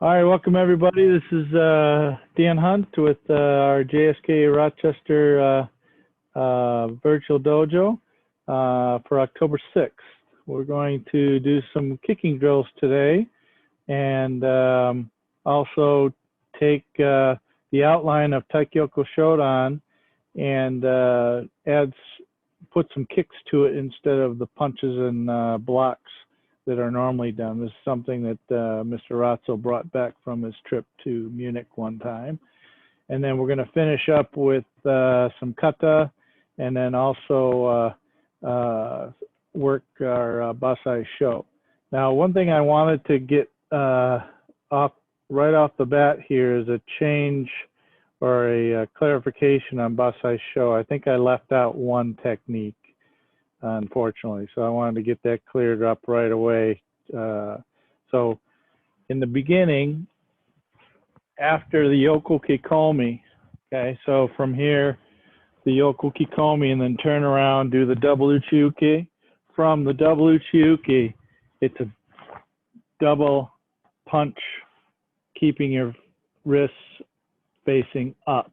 All right, welcome everybody. This is Dan Hunt with our JSKA Rochester virtual dojo for October 6th. We're going to do some kicking drills today and also take the outline of Taikyoku Shodan and put some kicks to it instead of the punches and blocks that are normally done. This is something that Mr. Ratzel brought back from his trip to Munich one time. And then we're going to finish up with some kata and then also work our Bassai Sho. Now, one thing I wanted to get right off the bat here is a change or a clarification on Bassai Sho. I think I left out one technique, unfortunately, so I wanted to get that cleared up right away. So in the beginning, after the Yokokekomi, okay, so from here, the Yokokekomi, and then turn around, do the double uchi-uke. From the double uchi-uke, it's a double punch, keeping your wrists facing up.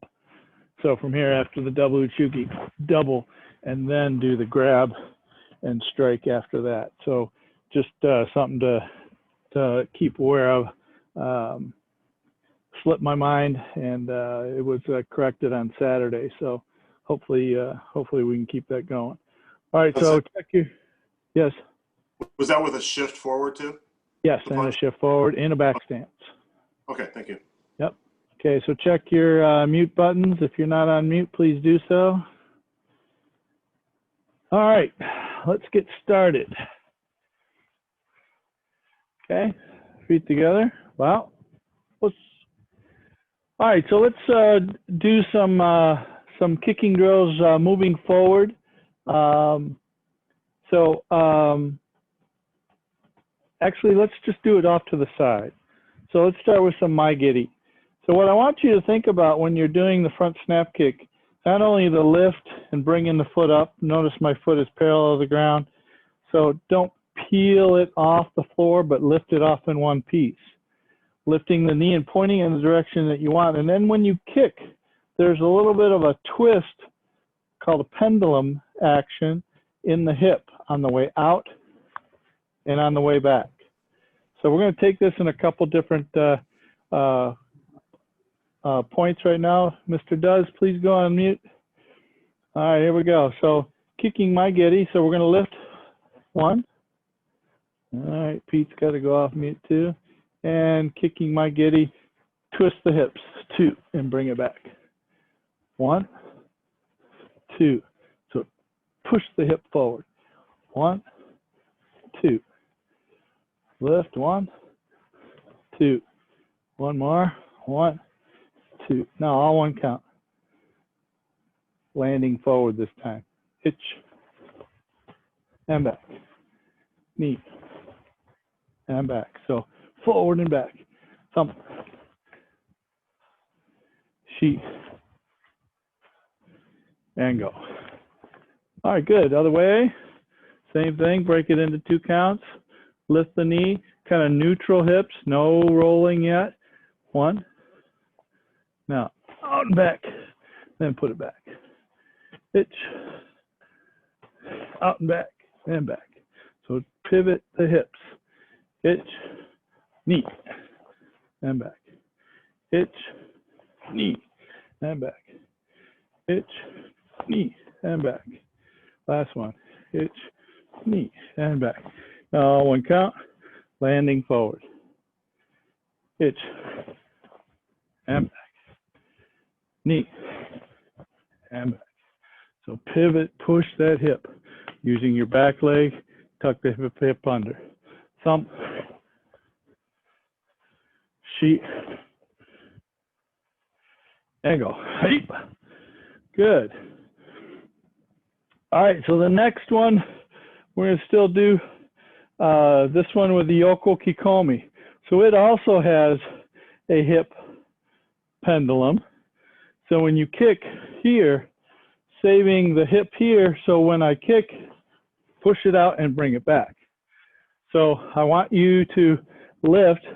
So from here, after the double uchi-uke, double, and then do the grab and strike after that. So just something to keep aware of. Slipped my mind, and it was corrected on Saturday. So hopefully we can keep that going. All right, so check your, yes. Was that with a shift forward too? Yes, and a shift forward in a back stance. Okay, thank you. Yep. Okay, so check your mute buttons. If you're not on mute, please do so. All right, let's get started. Okay, feet together. Wow. All right, so let's do some kicking drills moving forward. Actually, let's just do it off to the side. So let's start with some Maegeri. So what I want you to think about when you're doing the front snap kick, not only the lift and bringing the foot up, notice my foot is parallel to the ground, so don't peel it off the floor, but lift it off in one piece. Lifting the knee and pointing in the direction that you want. And then when you kick, there's a little bit of a twist called a pendulum action in the hip on the way out and on the way back. So we're going to take this in a couple different points right now. Mr. Duz, please go on mute. All right, here we go. So kicking Maegeri. So we're going to lift one. All right, Pete's got to go off mute too. And kicking Maegeri, twist the hips, two, and bring it back. One, two. So push the hip forward. One, two. Lift, one, two. One more, one, two. Now all one count. Landing forward this time. Hitch, and back. Knee, and back. So forward and back. Thump. Sheet. And go. All right, good. Other way. Same thing. Break it into two counts. Lift the knee. Kind of neutral hips. No rolling yet. One. Now, out and back. Then put it back. Hitch. Out and back. And back. So pivot the hips. Hitch. Knee. And back. Hitch. Knee. And back. Hitch. Knee. And back. Last one. Hitch. Knee. And back. Now one count. Landing forward. Hitch. And back. Knee. And back. So pivot, push that hip. Using your back leg, tuck the hip under. Thump. Sheet. And go. Good. All right, so the next one, we're going to still do this one with the Yokokekomi. So it also has a hip pendulum. So when you kick here, saving the hip here, so when I kick, push it out and bring it back. So I want you to lift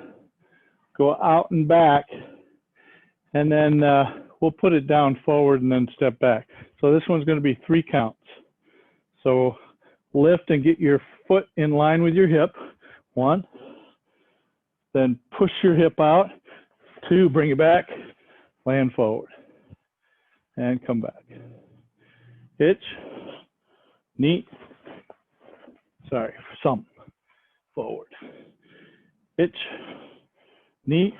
go out and back, and then we'll put it down forward and then step back. So this one's going to be 3 counts. So lift and get your foot in line with your hip. 1. Then push your hip out. 2, bring it back, land forward, and come back. Hitch, knee, sorry, thumb, forward. Hitch, knee,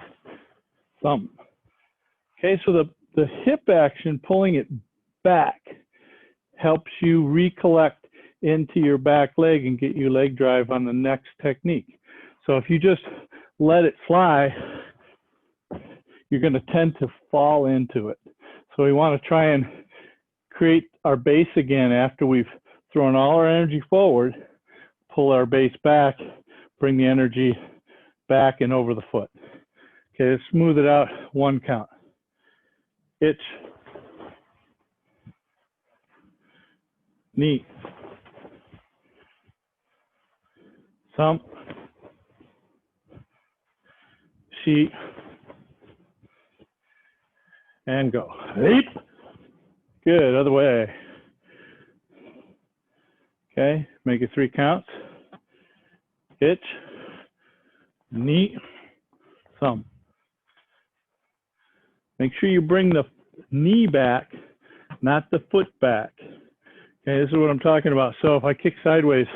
thumb. Okay, so the hip action, pulling it back, helps you recollect into your back leg and get you leg drive on the next technique. So if you just let it fly, you're going to tend to fall into it. So we want to try and create our base again after we've thrown all our energy forward, pull our base back, bring the energy back and over the foot. Okay, let's smooth it out. 1 count. Hitch, knee, thumb, sheet, and go. Good, other way. Okay, make it 3 counts. Hitch, knee, thumb. Make sure you bring the knee back, not the foot back. Okay, this is what I'm talking about. So if I kick sideways,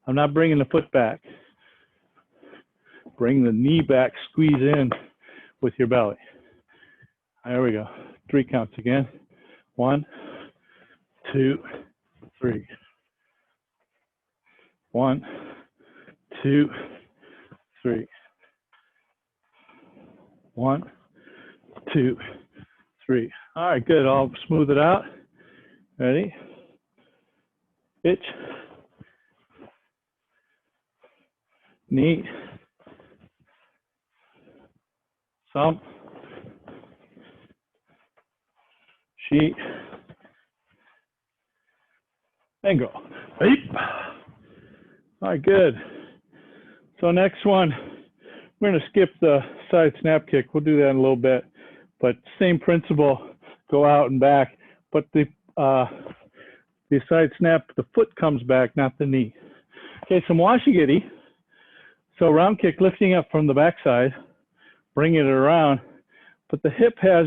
I'm not bringing the foot back. Bring the knee back, squeeze in with your belly. There we go. 3 counts again. 1, 2, 3. 1, 2, 3. 1, 2, 3. All right, good. I'll smooth it out. Ready? Hitch. Knee. Thumb. Sheet. And go. All right, good. So next one, we're going to skip the side snap kick. We'll do that in a little bit, but same principle, go out and back, but the side snap, the foot comes back, not the knee. Okay, so Mawashigeri, so round kick, lifting up from the backside, bringing it around, but the hip has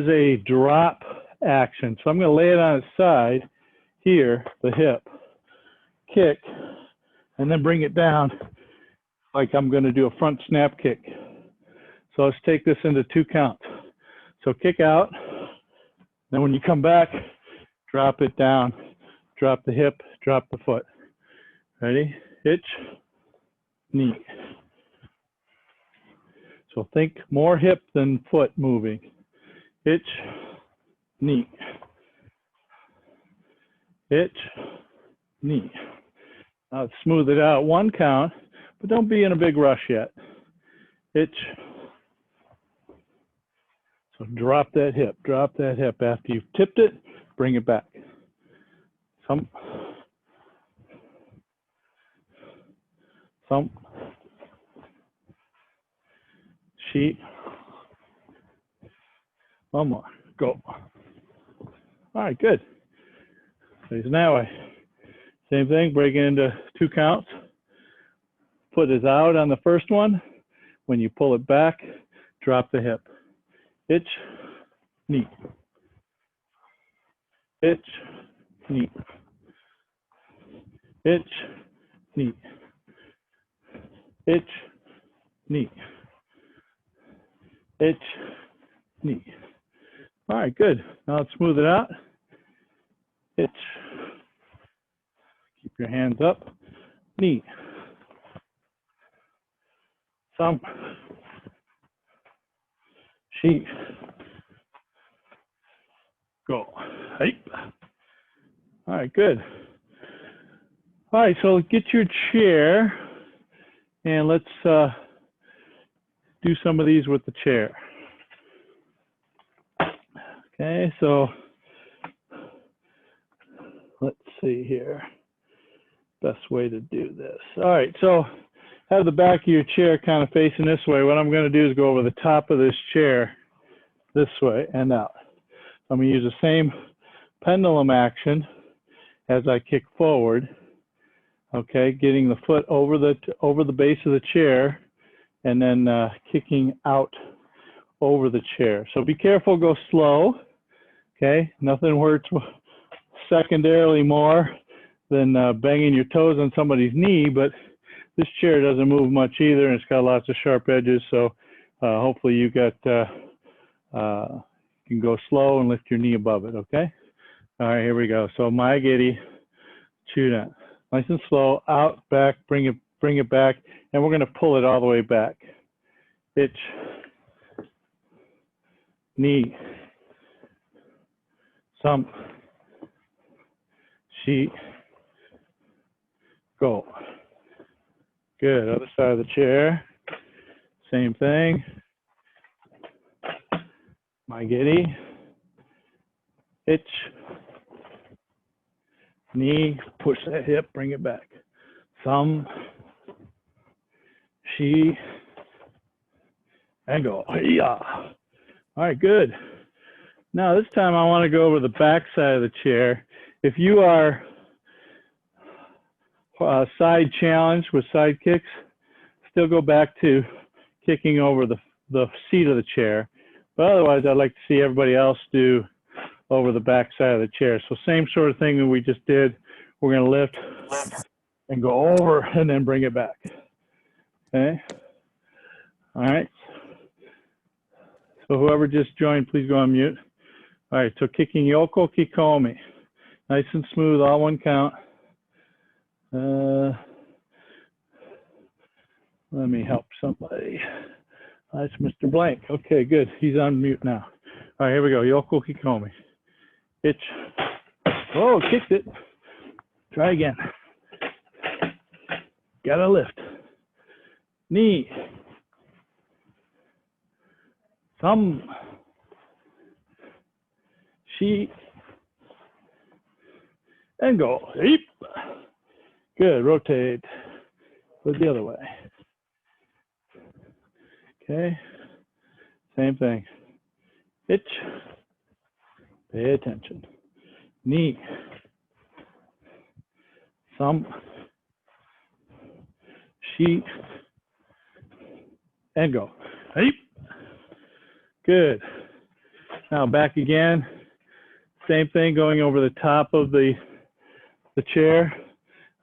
a drop action. So I'm going to lay it on its side here, the hip, kick, and then bring it down like I'm going to do a front snap kick. So let's take this into 2 counts. So kick out, then when you come back, drop it down, drop the hip, drop the foot. Ready? Hitch, knee. So think more hip than foot moving. Hitch, knee. Hitch, knee. Now let's smooth it out. 1 count, but don't be in a big rush yet. Hitch. So drop that hip after you've tipped it, bring it back. Thump. Thump. Sheet. 1 more. Go. All right, good. So now same thing, break it into 2 counts. Foot is out on the first one. When you pull it back, drop the hip. Hitch, knee. Hitch, knee. Hitch, knee. Hitch, knee. Hitch, knee. All right, good. Now let's smooth it out. Hitch. Keep your hands up. Knee. Thumb. Sheet. Go. Hey. All right, good. All right, so get your chair and let's do some of these with the chair. Okay, so let's see here. Best way to do this. All right, so have the back of your chair kind of facing this way, what I'm going to do is go over the top of this chair this way and out. I'm going to use the same pendulum action as I kick forward. Okay, getting the foot over the base of the chair and then kicking out over the chair. So be careful, go slow. Okay, nothing hurts secondarily more than banging your toes on somebody's knee, but this chair doesn't move much either, and it's got lots of sharp edges, so hopefully you can go slow and lift your knee above it, okay? All right, here we go. So Maegeri, Shodan. Nice and slow, out, back, bring it back, and we're gonna pull it all the way back. Itch, knee, some, she, go. Good, other side of the chair, same thing. Maegeri, itch, knee, push that hip, bring it back. Thumb, she, and go. Yeah. All right, good. Now this time I want to go over the back side of the chair. If you are side challenged with side kicks, still go back to kicking over the seat of the chair. But otherwise, I'd like to see everybody else do over the back side of the chair. So same sort of thing that we just did. We're going to lift and go over and then bring it back. Okay. All right. So whoever just joined, please go on mute. All right. So kicking Yokokekomi. Nice and smooth, all one count. Let me help somebody. That's Mr. Blank. Okay, good. He's on mute now. All right, here we go. Yokokekomi. Itch. Oh, kicked it. Try again. Gotta lift. Knee. Thumb. She. And go. Eep. Good. Rotate. Go the other way. Okay. Same thing. Itch. Pay attention. Knee. Thumb. She. And go. Eep. Good. Now back again. Same thing, going over the top of the chair.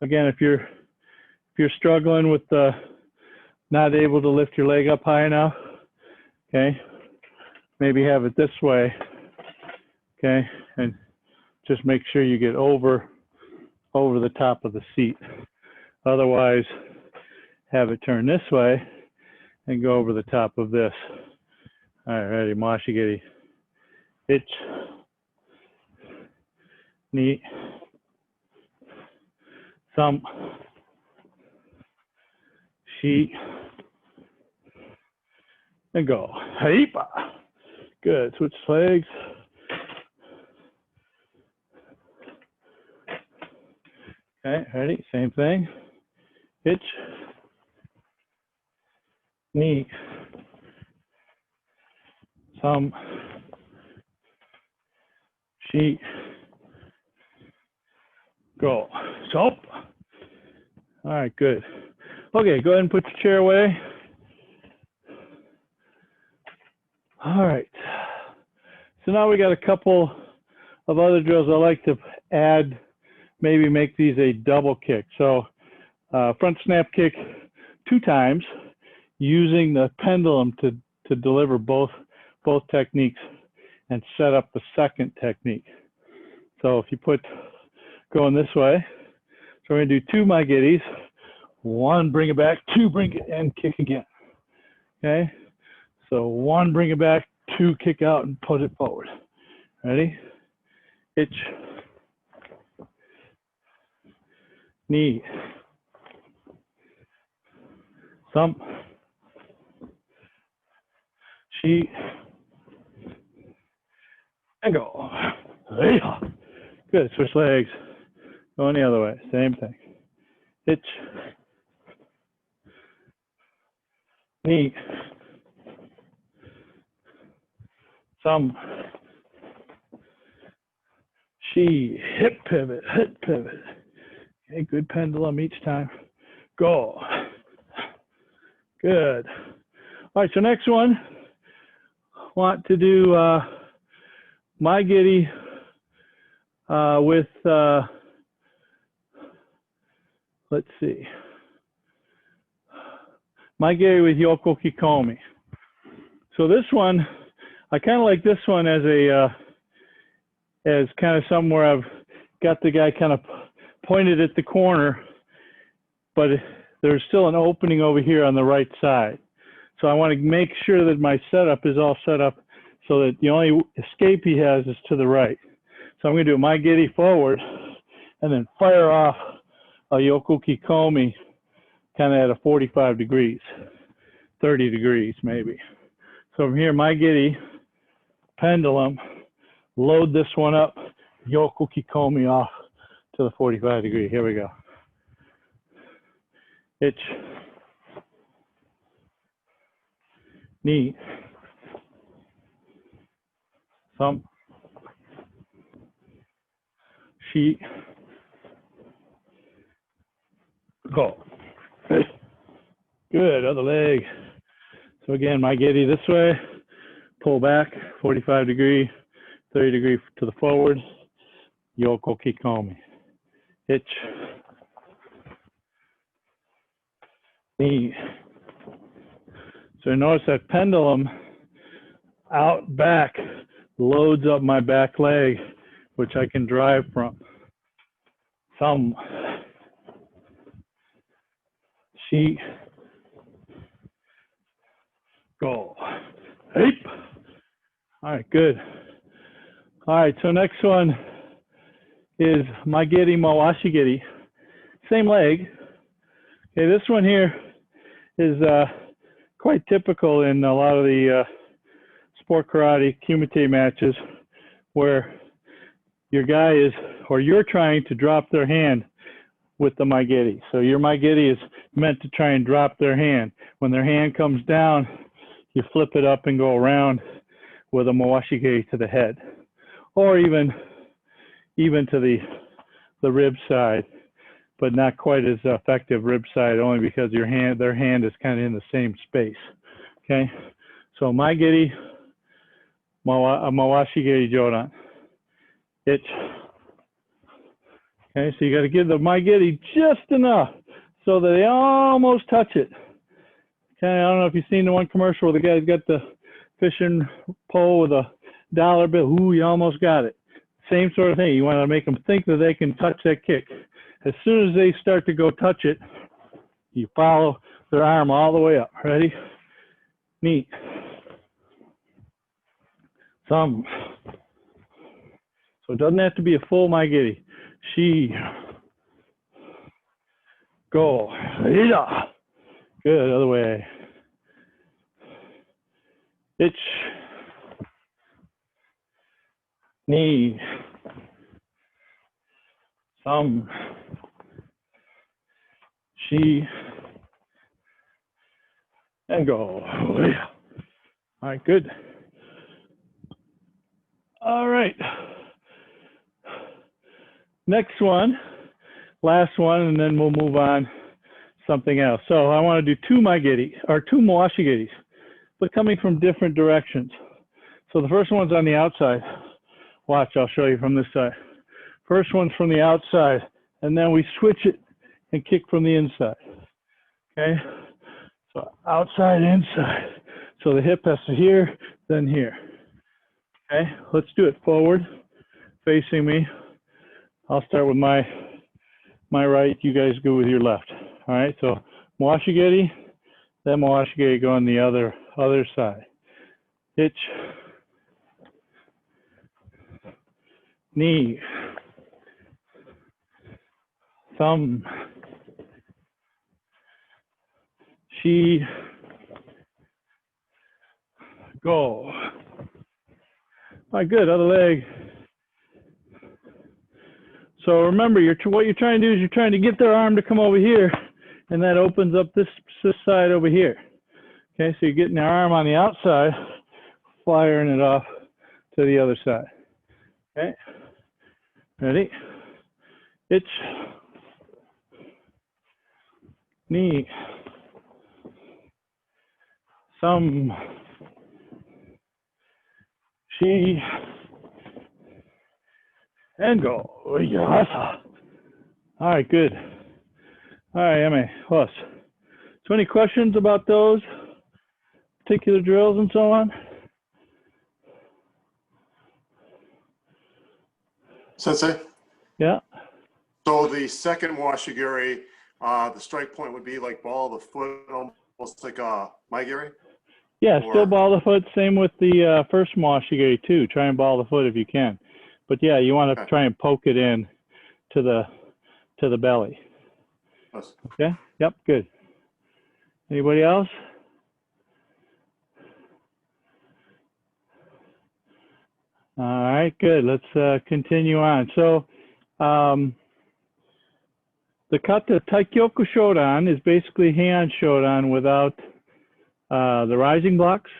Again, if you're struggling with not able to lift your leg up high enough, okay, maybe have it this way, okay, and just make sure you get over the top of the seat. Otherwise, have it turn this way and go over the top of this. All right, ready, Mawashigeri. Itch, knee, thumb, she, and go. Haipa. Good. Switch legs. Okay, ready? Same thing. Hitch, knee, thumb, she, go. So, all right, good. Okay, go ahead and put your chair away. All right. So now we got a couple of other drills I like to add, maybe make these a double kick. So front snap kick 2 times using the pendulum to deliver both techniques and set up the second technique. So if you going this way, so we're gonna do 2 Maegeris, 1, bring it back, 2, bring it and kick again. Okay, so 1, bring it back, 2, kick out and put it forward. Ready? Hitch, knee, thumb, she, and go. Good, switch legs, going the other way, same thing. Hitch, Knee. Thumb. Shi. Hip pivot. Hip pivot. Okay, good pendulum each time. Go. Good. All right, so next one, want to do Maegeri with, let's see, Maegeri with Yokokekomi. So this one, I kind of like this one as a, as kind of somewhere I've got the guy kind of pointed at the corner, but there's still an opening over here on the right side. So I want to make sure that my setup is all set up so that the only escape he has is to the right. So I'm going to do Maegeri forward and then fire off a Yokokekomi kind of at a 45 degrees, 30 degrees maybe. So from here, Maegeri, pendulum, load this one up, Yokokekomi off to the 45 degree. Here we go. Itch. Knee. Thumb. Shi. Go. Good, other leg. So again, Maegeri this way, pull back, 45 degree, 30 degree to the forward, Yokokekomi. Hitch. Knee. So notice that pendulum out back loads up my back leg, which I can drive from. Thumb. Shi. Go. Ape. All right, good. All right, so next one is Maegeri Mawashigeri. Same leg. Okay, this one here is quite typical in a lot of the sport karate kumite matches where your guy is, or you're trying to drop their hand with the Maegeri. So your Maegeri is meant to try and drop their hand. When their hand comes down, you flip it up and go around with a Mawashigeri to the head, or even to the rib side, but not quite as effective rib side, only because their hand is kind of in the same space. Okay, so Maegeri, Mawashigeri Shodan. Itch. Okay, so you got to give the Maegeri just enough so that they almost touch it. Okay, I don't know if you've seen the one commercial where the guy's got the fishing pole with a dollar bill. Ooh, you almost got it. Same sort of thing. You want to make them think that they can touch that kick. As soon as they start to go touch it, you follow their arm all the way up. Ready? Knee. Thumb. So it doesn't have to be a full Maegeri. Shi. Go. Hida. Good, other way. Itch. Knee. Thumb. Shi. And go. All right, good. All right. Next one, last one, and then we'll move on something else. So I want to do two Maegeri, or two Mawashigeris, but coming from different directions. So the first one's on the outside. Watch, I'll show you from this side. First one's from the outside, and then we switch it and kick from the inside. Okay? So outside, inside. So the hip has to here, then here. Okay? Let's do it forward, facing me. I'll start with my right, you guys go with your left. All right, so Mawashigeri, then Mawashigeri go on the other side. Hitch. Knee. Thumb. Shi. Go. All right, good, other leg. So remember, what you're trying to do is you're trying to get their arm to come over here, and that opens up this side over here. Okay, so you're getting the arm on the outside, firing it off to the other side. Okay, ready? Itch, knee, some, she, and go. Yes. All right, good. All right, Emma, plus. So any questions about those particular drills and so on? Sensei? Yeah. So the second Mawashigeri, the strike point would be like ball of the foot, almost like a Maegeri? Yeah, Or... still ball the foot. Same with the first Mawashigeri too. Try and ball the foot if you can. But yeah, you want to try and poke it in to the belly. Yes. Okay. Yep. Good. Anybody else? All right. Good. Let's continue on. So, the kata Taikyoku Shodan is basically Heian Shodan without the rising blocks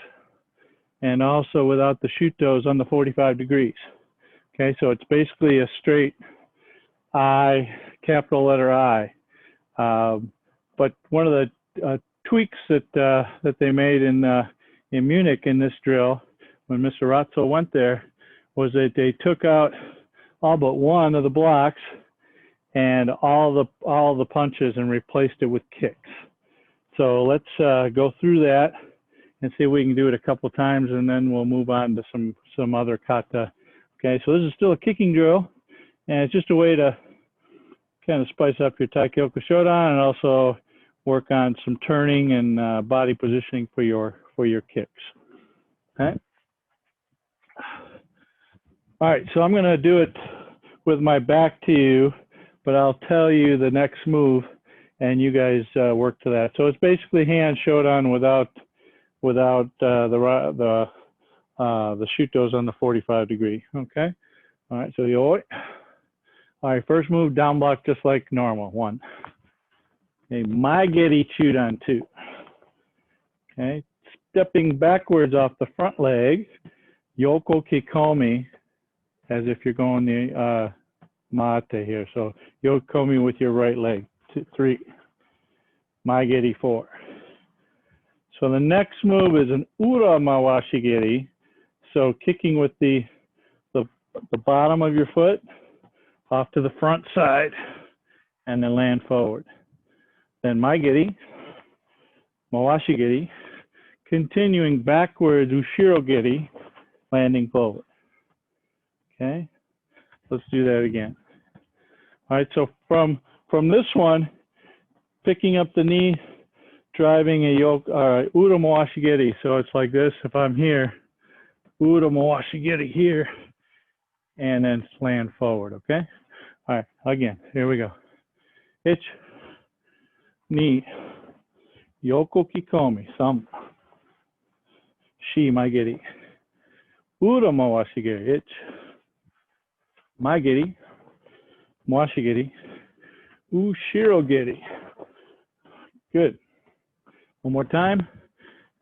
and also without the shutos on the 45 degrees. Okay, so it's basically a straight I, capital letter I. But one of the tweaks that they made in Munich in this drill, when Mr. Ratzel went there, was that they took out all but one of the blocks and all the punches and replaced it with kicks. So let's go through that and see if we can do it a couple times, and then we'll move on to some other kata. Okay, so this is still a kicking drill, and it's just a way to kind of spice up your Taikyoku Shodan and also work on some turning and body positioning for your kicks. Okay. All right, so I'm going to do it with my back to you, but I'll tell you the next move, and you guys work to that. So it's basically Heian Shodan without the shutos on the 45 degree. Okay. All right. So the all right. First move, down block just like normal. One. Okay. Maegeri Shodan 2. Okay. Stepping backwards off the front leg, Yokokekomi, as if you're going the mate here. So Yokokekomi with your right leg. 2, 3. Maegeri 4. So the next move is an ura Mawashigeri. So kicking with the bottom of your foot off to the front side and then land forward. Then Maegeri, Mawashigeri, continuing backwards, Ushirogeri, landing forward. Okay, let's do that again. All right, so from this one, picking up the knee, driving a ura Mawashigeri. So it's like this. If I'm here, ura Mawashigeri here, and then land forward. Okay. All right. Again. Here we go. Itch, knee, Yokokekomi, some, shi Maegeri, ura Mawashigeri, itch, Maegeri, Mawashigeri, Ushirogeri. Good. One more time,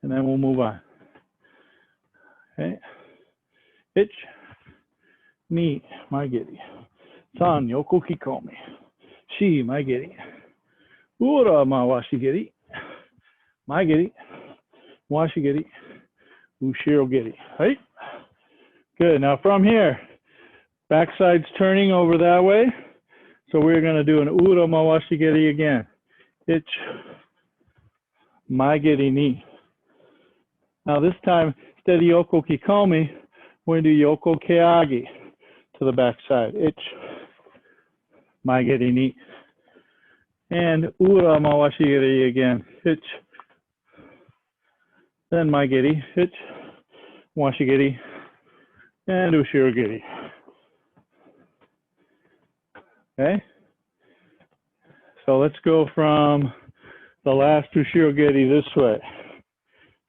and then we'll move on. Okay. Itch, knee, Maegeri, san, Yokokekomi, shi, Maegeri, ura Mawashigeri, Maegeri, Mawashigeri, Ushirogeri. Right? Good. Now from here, backside's turning over that way. So we're going to do an ura Mawashigeri again. Itch, Maegeri knee. Now this time, instead of Yokokekomi, we're going to do Yokokeagi to the backside. Itch, Maegeri knee. And ura Mawashigeri again. Itch. Then Maegeri, itch, Mawashigeri, and Ushirogeri. Okay? So let's go from the last Ushirogeri this way.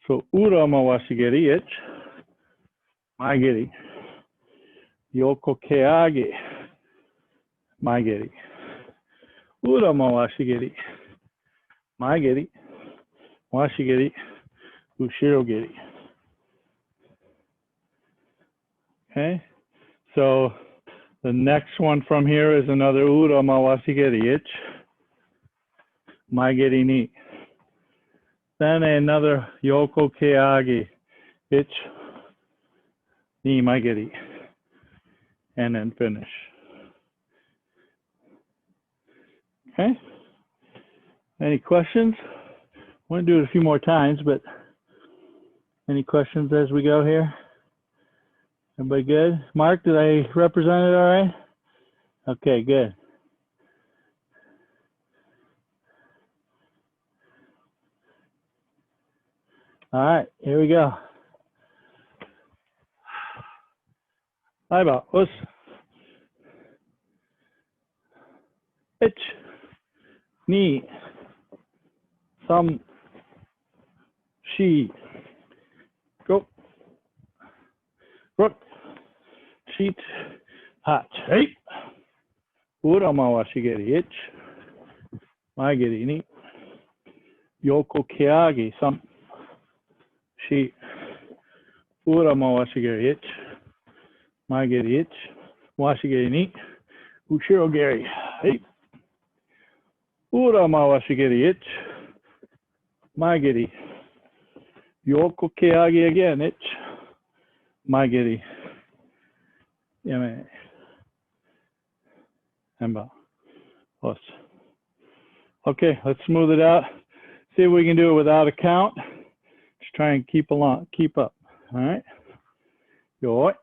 So ura Mawashigeri, itch, Maegeri, Yokokeagi, Maegeri, ura Mawashigeri, Maegeri, Mawashigeri, Ushirogiri. Okay, so the next one from here is another Ura Mawashigeri, ich, Maegeri ni. Then another Yokokekomi, ich, ni Maegeri, and then finish. Okay, any questions? I want to do it a few more times, but any questions as we go here? Everybody good? Mark, did I represent it all right? Okay, good. All right, here we go. Aiba, us. Ich, ni, sam, shi, go, rook, sheet, hot, hey. Ura Mawashigeri, ich, Maegeri ni, Yokokekomi, sam, shi, Ura Mawashigeri, ich, Maegeri, ich, Mawashigeri ni, Ushirogiri, hey. Ura Mawashigeri, ich, Maegeri, Yokokekomi again, ich, Maegeri, yame, emba, us. Okay, let's smooth it out. See if we can do it without a count. Just try and keep up. All right. Yoi.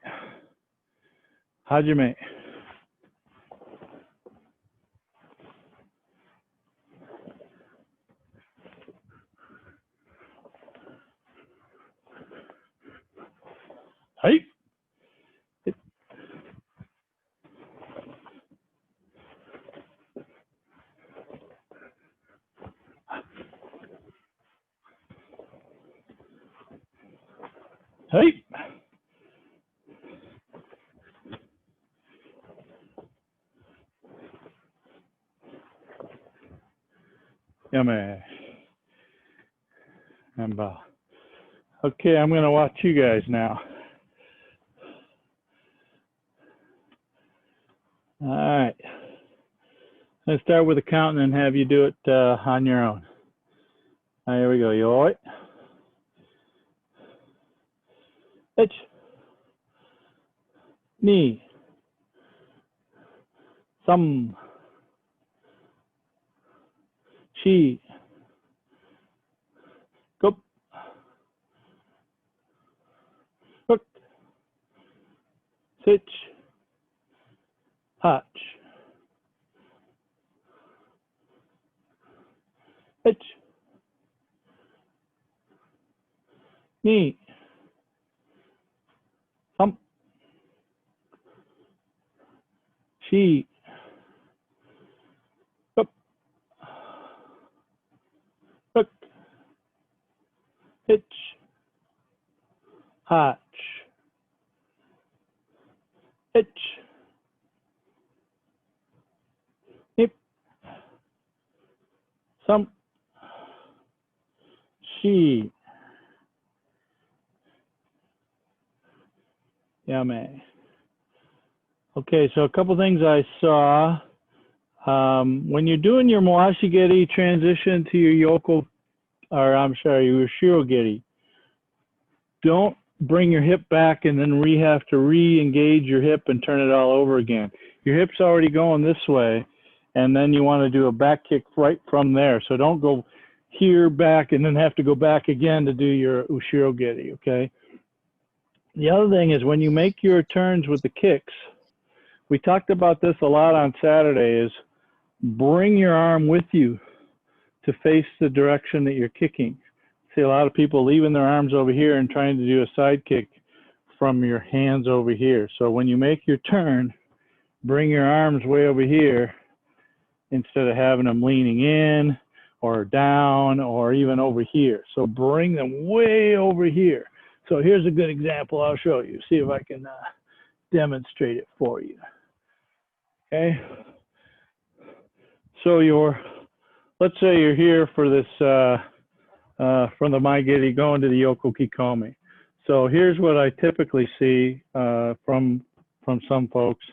Hajime. Hey. Hey. Yame. Emba. Okay, I'm going to watch you guys now. All right. Let's start with a count and then have you do it on your own. All right, here we go. Yoi. Ich. Ni. Sam. Shi. Go. Hook. Sitch. Hotch. Ich. Ni. Sam. Shi. Go. Hook. Hitch. Hotch. Hitch. Nip. Some. She. Yame. Okay, so a couple things I saw. When you're doing your Mawashigeri transition to your your Ushirogiri, don't bring your hip back and then have to re-engage your hip and turn it all over again. Your hip's already going this way, and then you want to do a back kick right from there. So don't go here back and then have to go back again to do your Ushirogiri, okay? The other thing is when you make your turns with the kicks, we talked about this a lot on Saturday, is bring your arm with you to face the direction that you're kicking. See a lot of people leaving their arms over here and trying to do a side kick from your hands over here. So when you make your turn, bring your arms way over here instead of having them leaning in or down or even over here. So bring them way over here. So here's a good example I'll show you. See if I can demonstrate it for you. Okay. So let's say you're here for this from the Maegeri going to the Yokokekomi. So here's what I typically see from some folks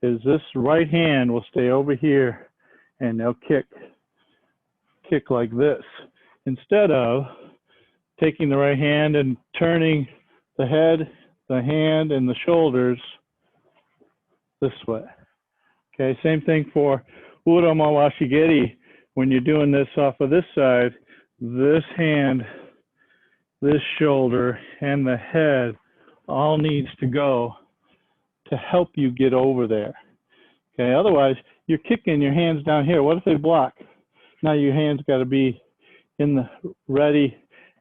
is this right hand will stay over here and they'll kick like this instead of taking the right hand and turning the head, the hand, and the shoulders this way. Okay, same thing for Ura Mawashigeri. When you're doing this off of this side, this hand, this shoulder, and the head all needs to go to help you get over there. Okay, otherwise you're kicking your hands down here. What if they block? Now your hands got to be in the ready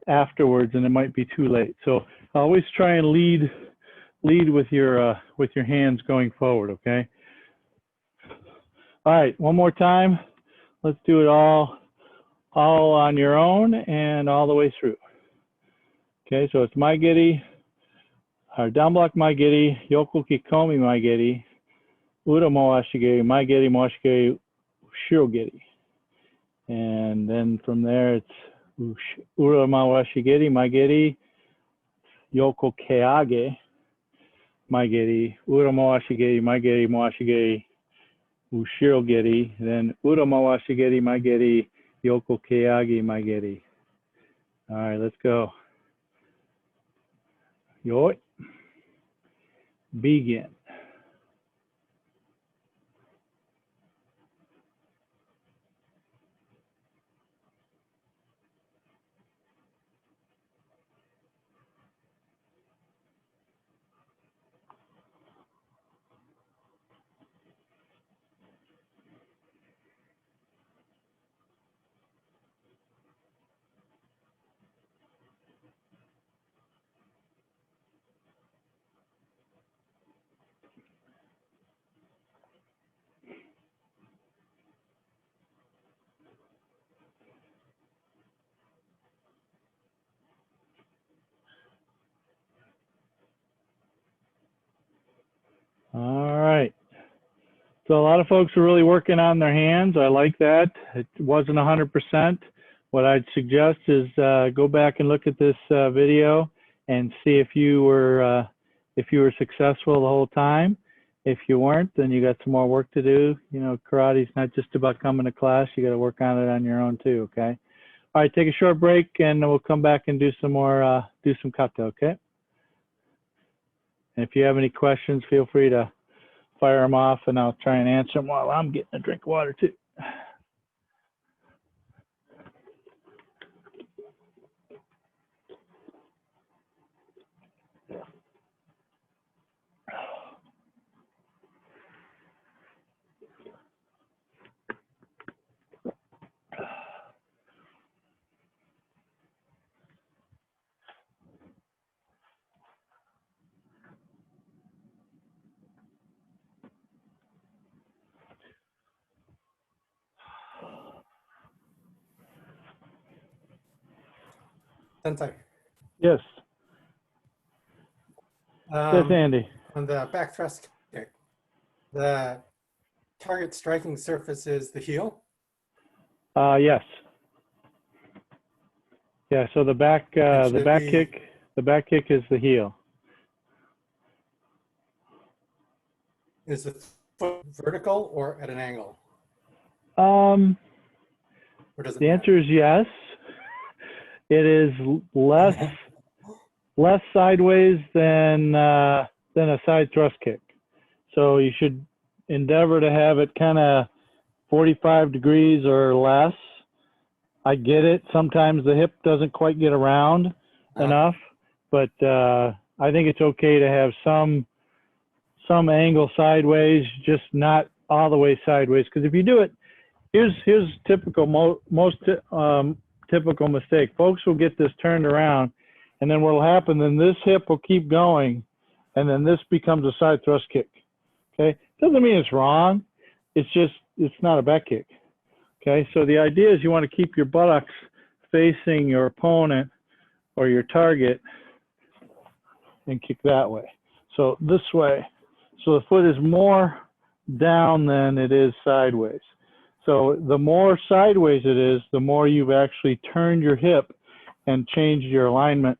afterwards, and it might be too late. So always try and lead with your hands going forward. Okay. All right, one more time. Let's do it all on your own and all the way through. Okay, so it's Maegeri, our down block Maegeri, Yokokekomi Maegeri, Ura Mawashigeri, Maegeri, Mawashigeri, Shirogeri. And then from there it's Ura Mawashigeri, Maegeri, Yokokeage, Maegeri, Ura Mawashigeri, Maegeri, Mawashigeri, Shirogeri, then Ura Mawashigeri, Maegeri, Yokokeage, Maegeri. All right, let's go. Yoi. Begin. All right. So a lot of folks are really working on their hands. I like that. It wasn't 100%. What I'd suggest is go back and look at this video and see if you were successful the whole time. If you weren't, then you got some more work to do. You know, karate's not just about coming to class. You got to work on it on your own too. Okay. All right. Take a short break, and we'll come back and do some more kata. Okay. And if you have any questions, feel free to fire them off, and I'll try and answer them while I'm getting a drink of water too. Sensei. Yes. Yes, Andy. On the back thrust kick, the target striking surface is the heel? Yes. Yeah, so the back kick is the heel. Is the foot vertical or at an angle? Or does it the matter? answer is yes. It is less sideways than a side thrust kick. So you should endeavor to have it kind of 45 degrees or less. I get it. Sometimes the hip doesn't quite get around enough, but I think it's okay to have some angle sideways, just not all the way sideways. Because if you do it, here's typical most typical mistake. Folks will get this turned around, and then what will happen? Then this hip will keep going, and then this becomes a side thrust kick. Okay, doesn't mean it's wrong. It's just it's not a back kick. Okay, so the idea is you want to keep your buttocks facing your opponent or your target and kick that way. So this way. So the foot is more down than it is sideways. So the more sideways it is, the more you've actually turned your hip, and change your alignment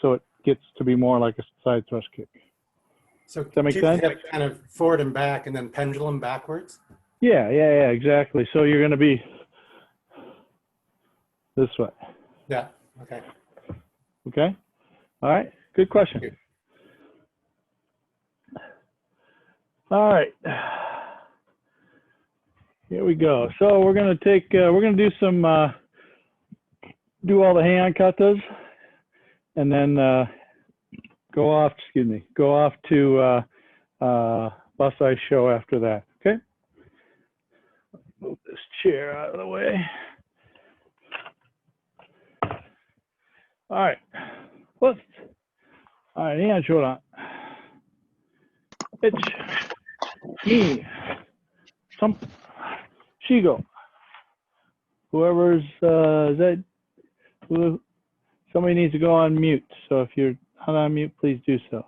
so it gets to be more like a side thrust kick. So Does that make two sense? hip kind of forward and back, and then pendulum backwards. Yeah, exactly. So you're going to be this way. Yeah. Okay. Okay. All right. Good question. Good. All right. Here we go. So we're going to take, we're going to do some, do all the Heian katas, and then go off to Bassai Sho after that. Okay. Move this chair out of the way. All right. Let's. All right. Heian Shodan. It's me. Some. Shigo. Whoever's is that. Who, somebody needs to go on mute. So if you're not on mute, please do so.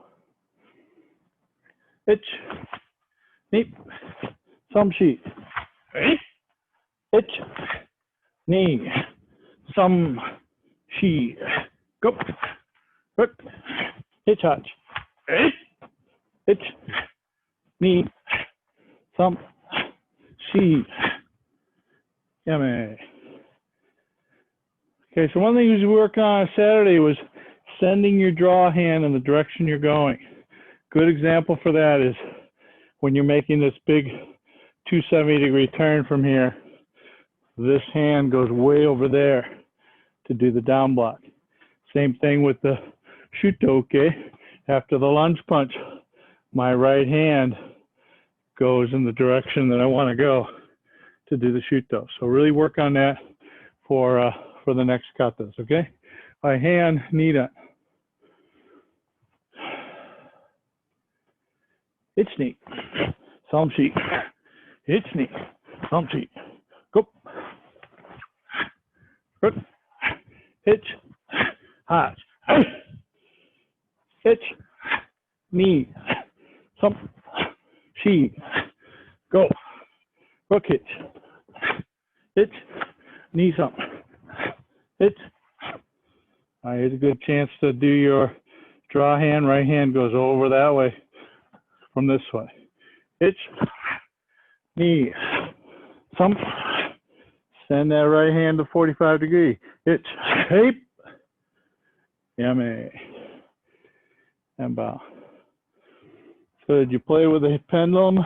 Itch. Neep. Some sheet. Itch. Knee. Some she. Go. Good. Hitch hatch. Itch. Knee. Some she. Yummy. Okay, so one thing we was working on Saturday was sending your draw hand in the direction you're going. Good example for that is when you're making this big 270-degree turn from here, this hand goes way over there to do the down block. Same thing with the shutoke. After the lunge punch, my right hand goes in the direction that I want to go to do the shuto. So really work on that for the next katas, okay? I hand nida. It's neat. Some sheet. It's neat. Some sheet. Go. Good. Hitch. Hatch. Hitch. Knee. Some. She. Go. Hook hitch. Hitch. Knee some. Hitch. All right, here's a good chance to do your draw hand. Right hand goes over that way from this way. Hitch. Knee. Some. Send that right hand to 45 degree. Hitch. Hey. Yummy. And bow. So did you play with the pendulum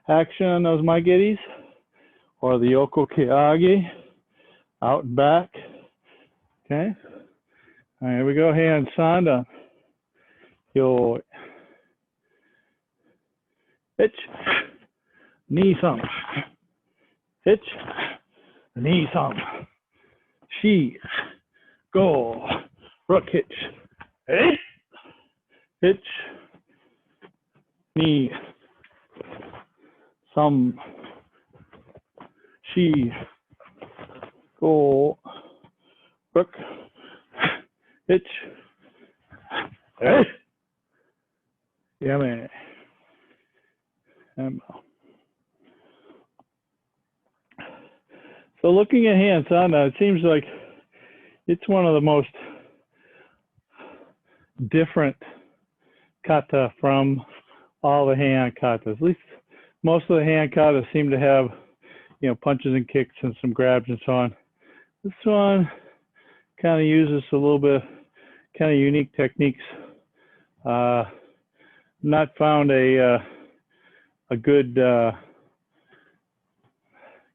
action on those Maegeris? Or the Yokokekomi? Out and back. Okay. All right, here we go. Hand Sanda. Yo. Hitch. Knee some. Hitch. Knee some. She. Go. Rook hitch. Hey. Hitch. Knee. Some. She. Go. Rook. Hitch. Hey. Yummy. So looking at hand Sanda, it seems like it's one of the most different kata from all the Heian katas. At least most of the Heian katas seem to have, you know, punches and kicks and some grabs and so on. This one kind of uses a little bit kind of unique techniques. Not found a good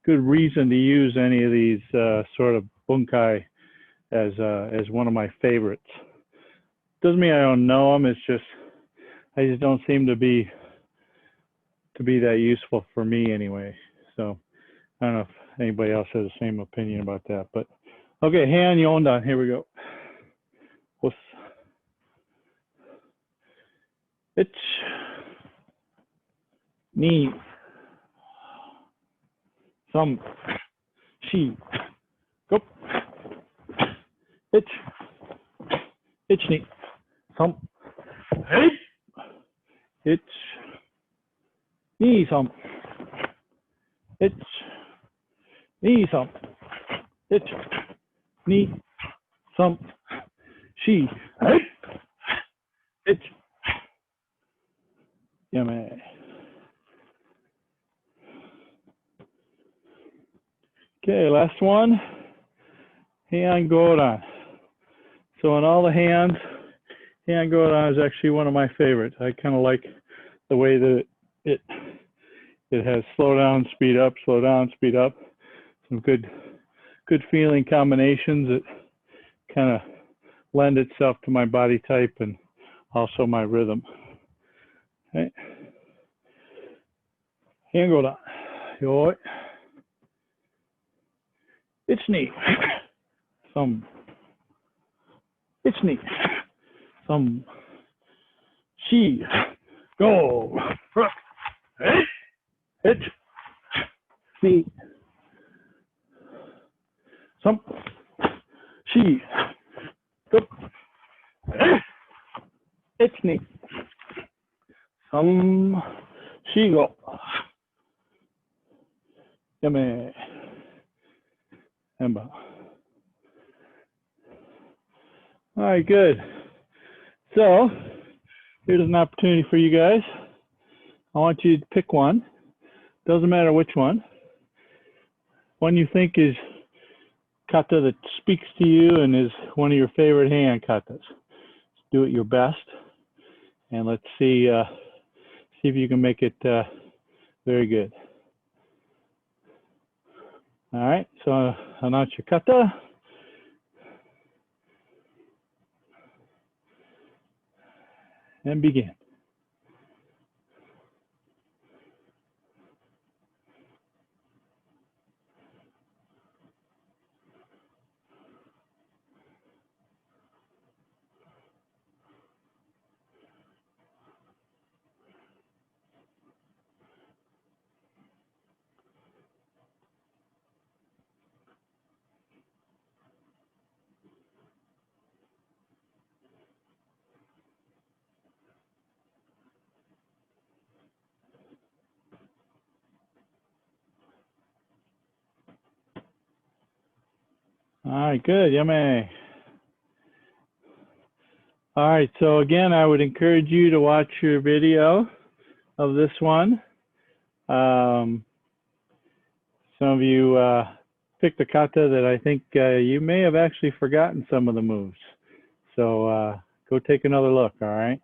good reason to use any of these sort of bunkai as one of my favorites. Doesn't mean I don't know them. It's just I just don't seem to be that useful for me anyway. So I don't know if anybody else has the same opinion about that. But okay, Heian Yondan. Here we go. It's knee. Some. She. Go. It's knee. Some. Hey. It's knee some. It's knee some. It's knee some, she, hey, it's, yummy. Okay, last one, Heian Godan. So in all the hands, Heian Godan is actually one of my favorites. I kind of like the way that it has slow down, speed up, slow down, speed up. Some good feeling combinations that kind of lend itself to my body type and also my rhythm. Okay. Heian Godan. Yo. It's neat. Some. It's neat. Some. She. Go. Hey. It's neat. Some. She. Go. Hey. It's neat. Some. She go. Yummy. Emba. All right, good. So here's an opportunity for you guys. I want you to pick one. Doesn't matter which one. One you think is kata that speaks to you and is one of your favorite hand katas. Do it your best, and let's see if you can make it very good. All right, so announce your kata. And begin. All right, good, yummy. All right, so again, I would encourage you to watch your video of this one. Some of you picked a kata that I think you may have actually forgotten some of the moves. So go take another look, all right?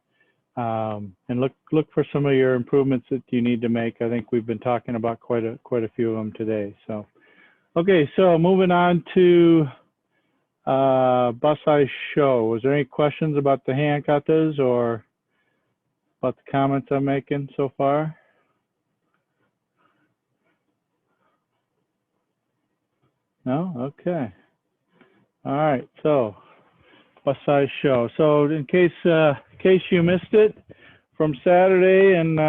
And look for some of your improvements that you need to make. I think we've been talking about quite a few of them today. So, okay, so moving on to Bassai Sho. Was there any questions about the hand katas or about the comments I'm making so far? No? Okay. All right, so Bassai Sho. So in case you missed it from Saturday, and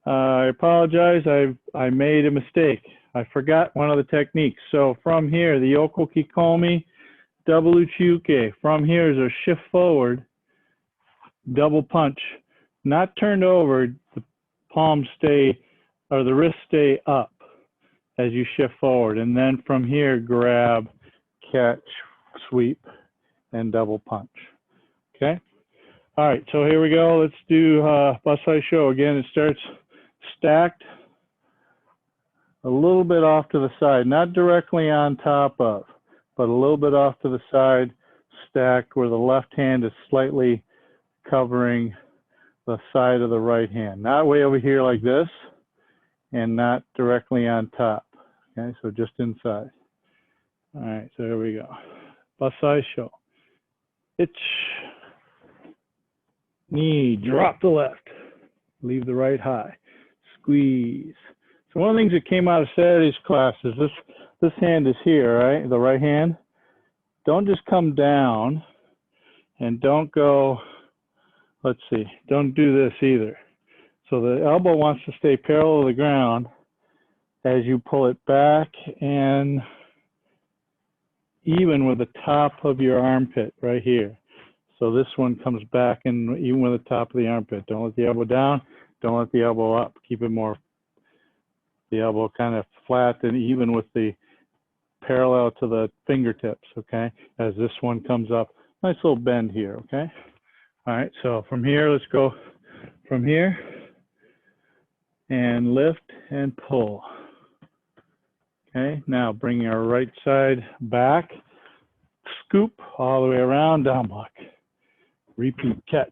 I apologize, I made a mistake. I forgot one of the techniques. So from here, the Yokokekomi, double uchiuke. From here is a shift forward, double punch. Not turned over, the palms stay, or the wrists stay up as you shift forward. And then from here, grab, catch, sweep, and double punch. Okay? All right, so here we go. Let's do Bassai Sho. Again, it starts stacked a little bit off to the side, not directly on top of, but a little bit off to the side, stacked where the left hand is slightly covering the side of the right hand. Not way over here like this, and not directly on top. Okay, so just inside. All right, so here we go. Bassai Sho. Itch. Knee, drop the left. Leave the right high. Squeeze. So one of the things that came out of Saturday's class is this hand is here, right? The right hand. Don't just come down, and don't go, let's see, don't do this either. So the elbow wants to stay parallel to the ground as you pull it back and even with the top of your armpit right here. So this one comes back and even with the top of the armpit. Don't let the elbow down, don't let the elbow up. Keep it more, the elbow kind of flat and even with the parallel to the fingertips, okay? As this one comes up, nice little bend here, okay? All right, so from here, let's go from here and lift and pull. Okay, now bringing our right side back, scoop all the way around, down block. Repeat, catch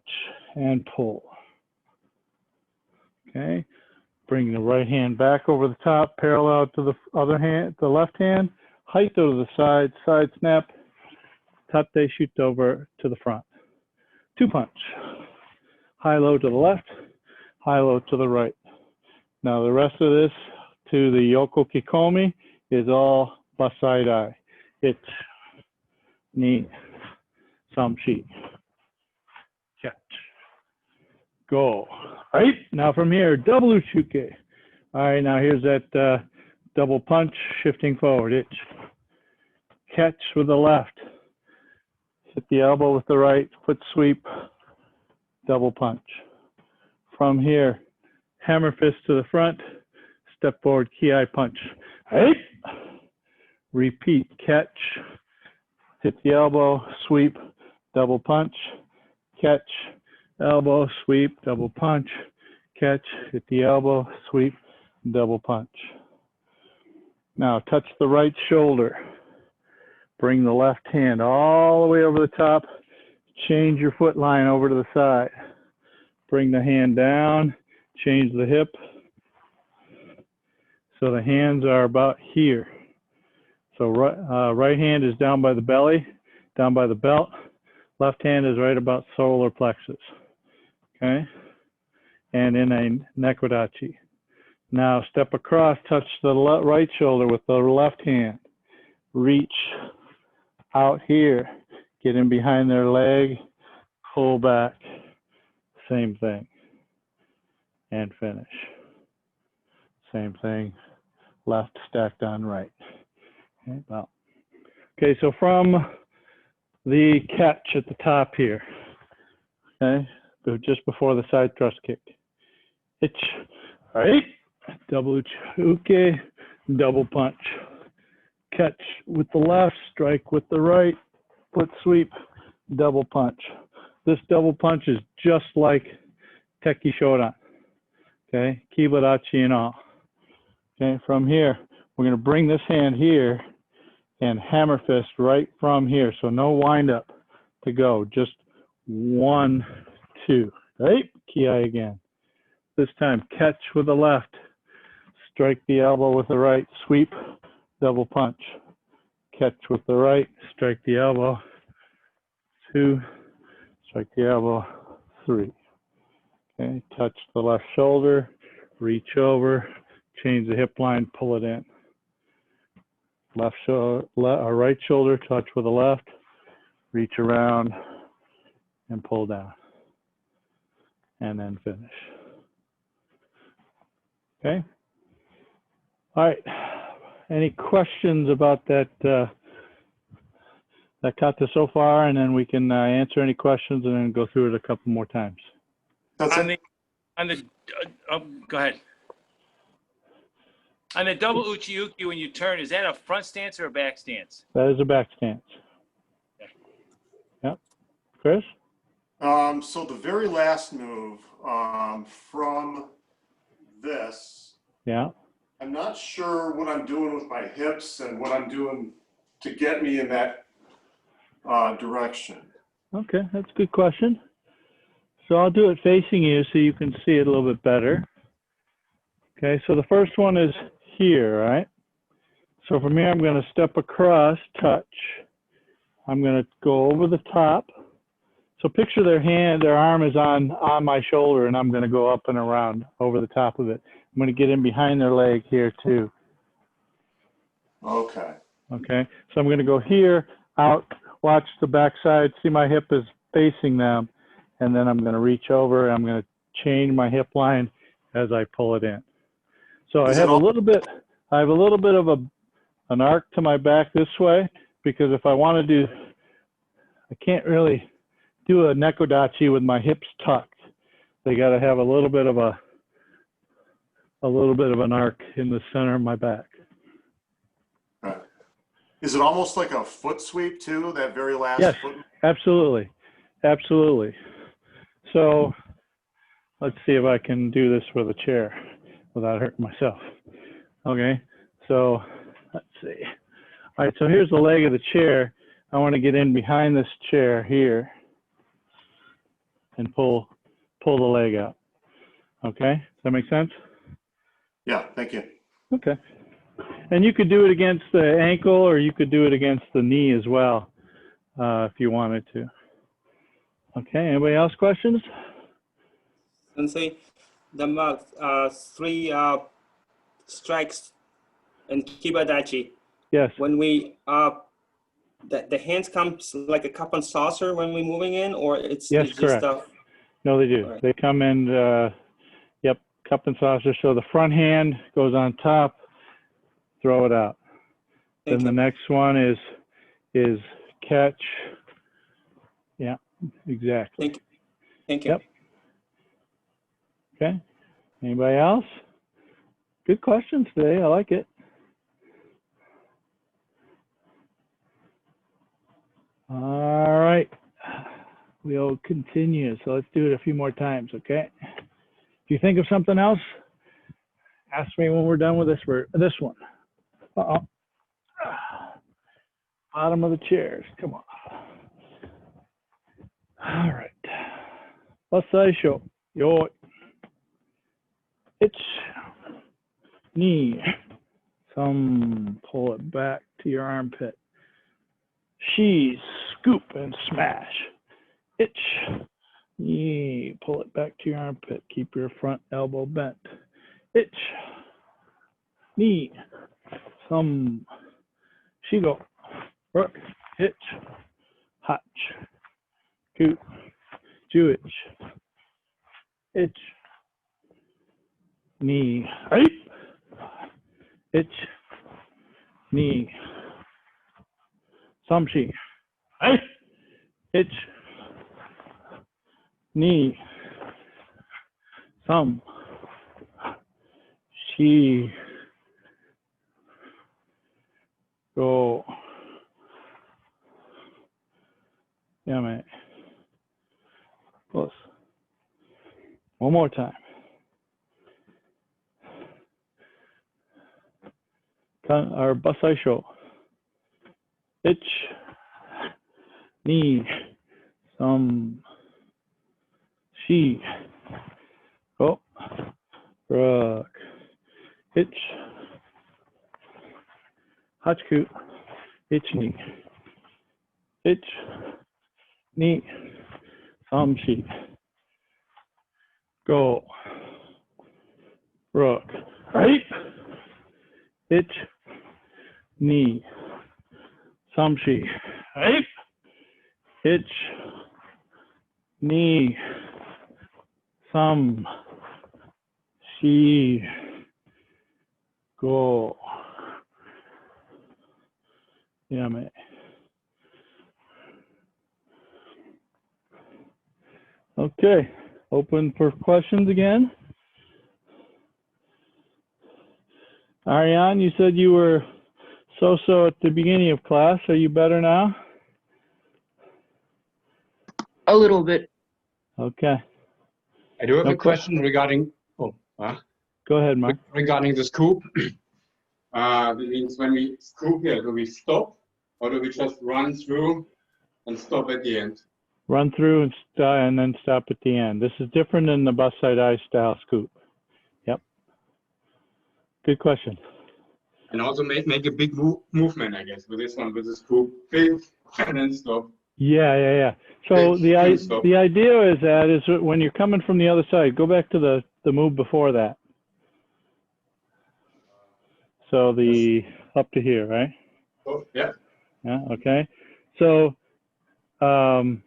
and pull. Okay, bring the right hand back over the top, parallel to the other hand, the left hand, height to the side, side snap, tate, shoot over to the front. Two punch. High low to the left, high low to the right. Now the rest of this to the Yokokekomi is all Bassai Sho. It's ni, samshi, catch, go. All right, now from here, double uchuke. All right, now here's that double punch, shifting forward, itch. Catch with the left, hit the elbow with the right, foot sweep, double punch. From here, hammer fist to the front, step forward, ki punch. Right. Repeat, catch, hit the elbow, sweep, double punch, catch, elbow, sweep, double punch, catch, hit the elbow, sweep, double punch. Now touch the right shoulder. Bring the left hand all the way over the top. Change your foot line over to the side. Bring the hand down, change the hip. So the hands are about here. So right hand is down by the belly, down by the belt. Left hand is right about solar plexus. Okay? And in a nekodachi. Now step across, touch the right shoulder with the left hand. Reach out here. Get in behind their leg, pull back. Same thing. And finish. Same thing. Left stacked on right. Okay, well. Okay, so from the catch at the top here, okay, just before the side thrust kick. Itch, all right, double uke, double punch. Catch with the left, strike with the right, foot sweep, double punch. This double punch is just like Teki Shodan, okay, Kibarachi and all. Okay, from here, we're going to bring this hand here and hammer fist right from here. So no wind up to go, just 1, 2, right? Ki again. This time, catch with the left, strike the elbow with the right, sweep, double punch. Catch with the right, strike the elbow, 2, strike the elbow, 3. Okay, touch the left shoulder, reach over, change the hip line, pull it in. Left shoulder, right shoulder, touch with the left, reach around and pull down. And then finish. Okay. All right. Any questions about that that kata so far? And then we can answer any questions and then go through it a couple more times. That's On it. go ahead. On the double uchi-uki, when you turn, is that a front stance or a back stance? That is a back stance. Yep. Chris? So the very last move from this, Yeah. I'm not sure what I'm doing with my hips and what I'm doing to get me in that direction. Okay, that's a good question. So I'll do it facing you so you can see it a little bit better. Okay, so the first one is here, right? So from here, I'm going to step across, touch. I'm going to go over the top. So picture their arm is on my shoulder, and I'm going to go up and around over the top of it. I'm going to get in behind their leg here too. Okay. Okay, so I'm going to go here, out, watch the backside, see my hip is facing them, and then I'm going to reach over, and I'm going to change my hip line as I pull it in. So I have a little bit of an arc to my back this way, because if I want to do, I can't really do a nekodachi with my hips tucked. They got to have a little bit of an arc in the center of my back. Right. Is it almost like a foot sweep too, that very last Yes, foot? absolutely. Absolutely. So let's see if I can do this with a chair without hurting myself. Okay, so let's see. All right, so here's the leg of the chair. I want to get in behind this chair here and pull the leg out. Okay, does that make sense? Yeah, thank you. Okay. And you could do it against the ankle, or you could do it against the knee as well, if you wanted to. Okay, anybody else questions? Sensei, the mark, 3 strikes and kibadachi. Yes. When we the hands comes like a cup and saucer when we're moving in, or it's Yes, it's correct. just No, they do. All right. They come in, yep, cup and saucer. So the front hand goes on top, throw it out. Thank Then the you. next one is catch. Yeah, exactly. Thank you. Yep. Okay. Anybody else? Good questions today. I like it. All right. We'll continue. So let's do it a few more times, okay? If you think of something else, ask me when we're done with this one. Uh-oh. Bottom of the chairs. Come on. All right. Bassai Sho. Yo. Itch. Knee. Some pull it back to your armpit. She scoop and smash. Itch. Knee. Pull it back to your armpit. Keep your front elbow bent. Itch. Knee. Some. Shigo. Rook. Hitch. Hotch. Coot. Jewish. Itch. Knee. Right. Itch. Knee. Samshi. Right. Itch. Knee. Some. She. Go. Yeah, man. Close. One more time. Our Bassai Sho. Itch. Knee. Some. She. Go. Rock. Itch. Hachku. Itch knee. Itch. Knee. Some she. Go. Rook. Right. Itch. Knee. Some she. Right. Itch. Knee. Some. She. Go. Yeah, man. Okay. Open for questions again. Ariane, you said you were so-so at the beginning of class. Are you better now? A little bit. Okay. I do have No a question regarding, Go ahead, Mark. regarding the scoop. That means when we scoop here, do we stop or do we just run through and stop at the end? Run through and then stop at the end. This is different than the bus side eye style scoop. Yep. Good question. And also make a big movement, I guess, with this one, with the scoop, big, and then stop. Yeah. So Big, and stop. the idea is that when you're coming from the other side, go back to the move before that. So up to here, right? Oh, yeah. Yeah. Okay. So, all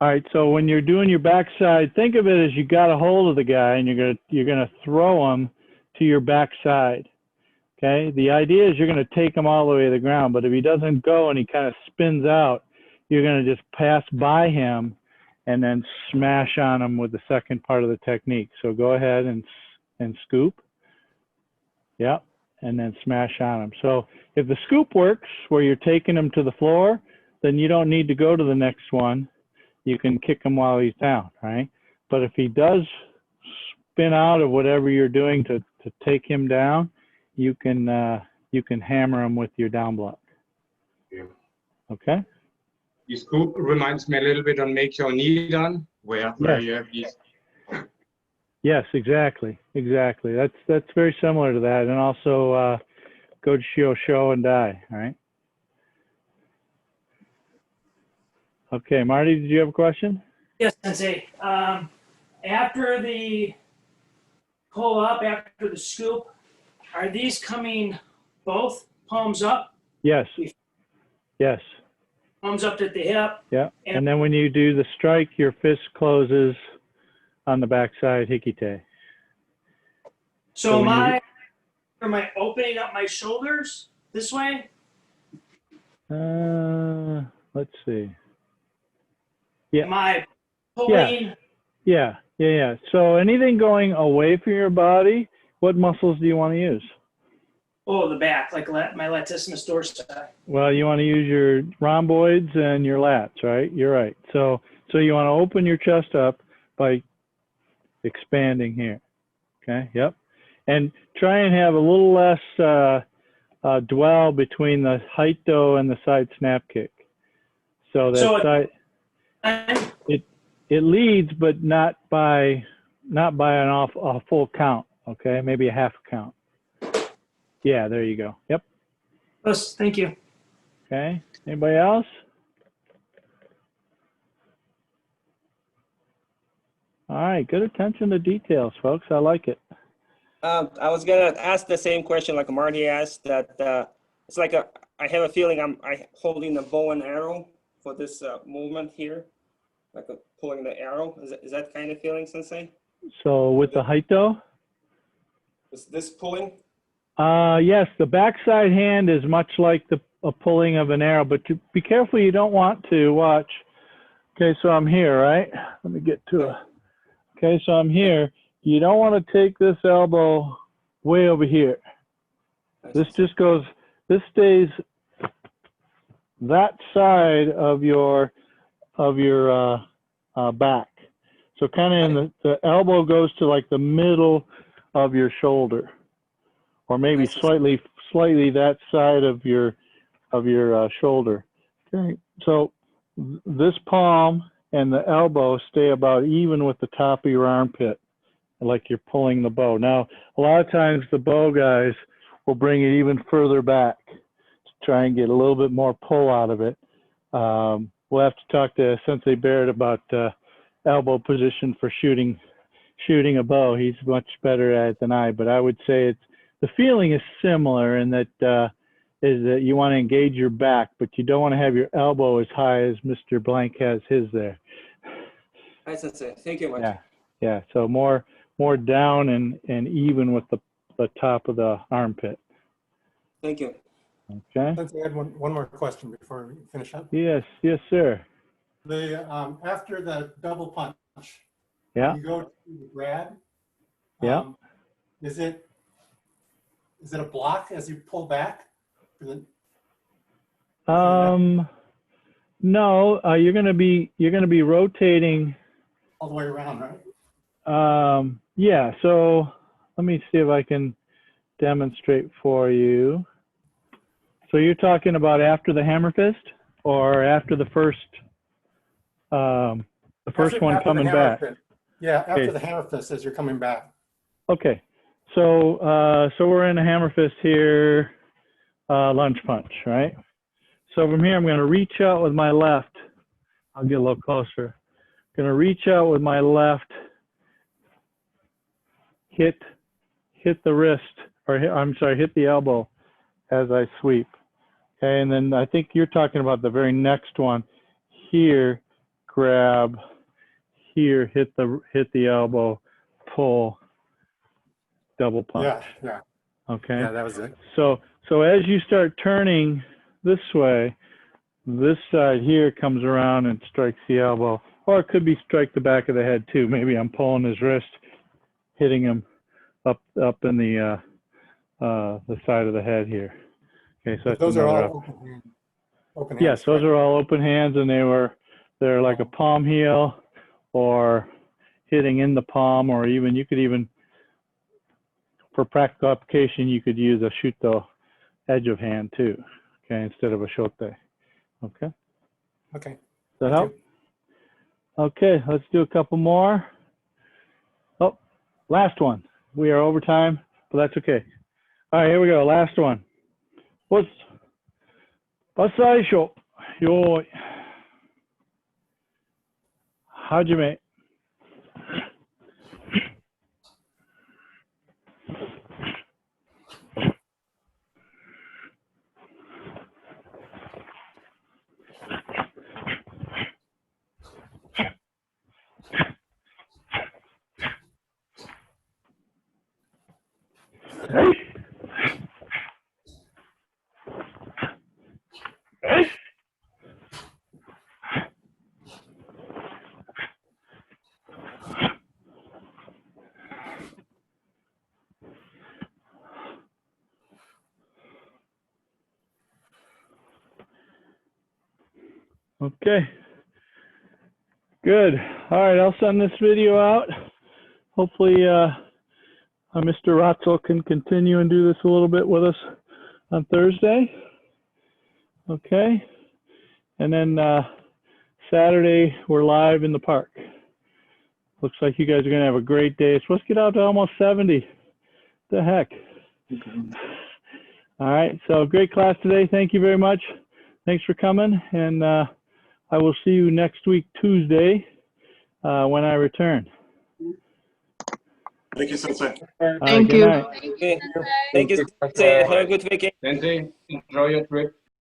right. So when you're doing your backside, think of it as you got a hold of the guy and you're gonna throw him to your backside. Okay. The idea is you're gonna take him all the way to the ground, but if he doesn't go and he kind of spins out, you're gonna just pass by him and then smash on him with the second part of the technique. So go ahead and scoop. Yep. And then smash on him. So If the scoop works, where you're taking him to the floor, then you don't need to go to the next one. You can kick him while he's down, right? But if he does spin out of whatever you're doing to take him down, you can hammer him with your down block. Yeah. Okay? The scoop reminds me a little bit on Make Your Knee Down, where you have these. Yes, exactly. That's very similar to that. And also Goju Sho and Die, all right? Okay, Marty, did you have a question? Yes, Sensei. After the pull up, after the scoop, are these coming both palms up? Yes. Palms up at the hip? Yeah. And then when you do the strike, your fist closes on the backside hikite. So am I opening up my shoulders this way? Let's see. Yeah. Am I pulling? Yeah. So anything going away from your body, what muscles do you want to use? Oh, the back, like my latissimus dorsi. Well, you want to use your rhomboids and your lats, right? You're right. So you want to open your chest up by expanding here. Okay. Yep. And try and have a little less dwell between the haito and the side snap kick. So that it leads, but not by a full count. Okay, maybe a half count. Yeah, there you go. Yep. Yes, thank you. Okay. Anybody else? All right. Good attention to details, folks. I like it. I was gonna ask the same question like Marty asked. That it's like I have a feeling I'm holding the bow and arrow for this movement here, like pulling the arrow. Is that kind of feeling, Sensei? So with the haito? Is this pulling? Yes, the backside hand is much like a pulling of an arrow, but be careful you don't want to watch. Okay, so I'm here, right? Let me get to it. Okay, so I'm here. You don't want to take this elbow way over here. This stays that side of your back. So kind of in the elbow goes to like the middle of your shoulder, or maybe slightly that side of your shoulder. Okay, so this palm and the elbow stay about even with the top of your armpit, like you're pulling the bow. Now, a lot of times the bow guys will bring it even further back to try and get a little bit more pull out of it. We'll have to talk to Sensei Barrett about elbow position for shooting a bow. He's much better at it than I, but I would say the feeling is similar in that is that you want to engage your back, but you don't want to have your elbow as high as Mr. Blank has his there. Hi, Sensei. Thank you much. Yeah. So more down and even with the top of the armpit. Thank you. Okay. Let's add one more question before we finish up. Yes, sir. The after the double punch, Yeah. you go to the grab. Yeah. Is it a block as you pull back? No, you're gonna be rotating All the way around, right? Yeah, so let me see if I can demonstrate for you. So you're talking about after the hammer fist or after the first one After coming the hammer back? fist. Yeah, after Okay. the hammer fist as you're coming back. Okay, so we're in a hammer fist here, lunge punch, right? So from here, I'm going to reach out with my left. I'll get a little closer. Going to reach out with my left, hit the wrist, or hit the elbow as I sweep. Okay, and then I think you're talking about the very next one. Here, grab. Here, hit the elbow, pull, double punch. Yeah. Okay. Yeah, that was it. So as you start turning this way, this side here comes around and strikes the elbow, or it could be strike the back of the head too. Maybe I'm pulling his wrist, hitting him up in the side of the head here. Okay, so that's Those are another all open hand. Open hands, Yes, those correct? are all open hands, and they're like a palm heel, or hitting in the palm, or even you could even, for practical application, you could use a shuto edge of hand too. Okay, instead of a shote. Okay, Okay. does that Thank help? you. Okay, let's do a couple more. Oh, last one. We are over time, but that's okay. All right, here we go. Last one. What's Bassai Sho? Yo. Hajime. Okay. Good. All right, I'll send this video out. Hopefully, Mr. Ratzel can continue and do this a little bit with us on Thursday. Okay. And then Saturday, we're live in the park. Looks like you guys are going to have a great day. It's supposed to get out to almost 70. The heck. All right. So great class today. Thank you very much. Thanks for coming. And I will see you next week, Tuesday, when I return. Thank you, Sensei. All right, Thank good you. night. Okay. Thank you. Have a good weekend. Sensei, enjoy your trip.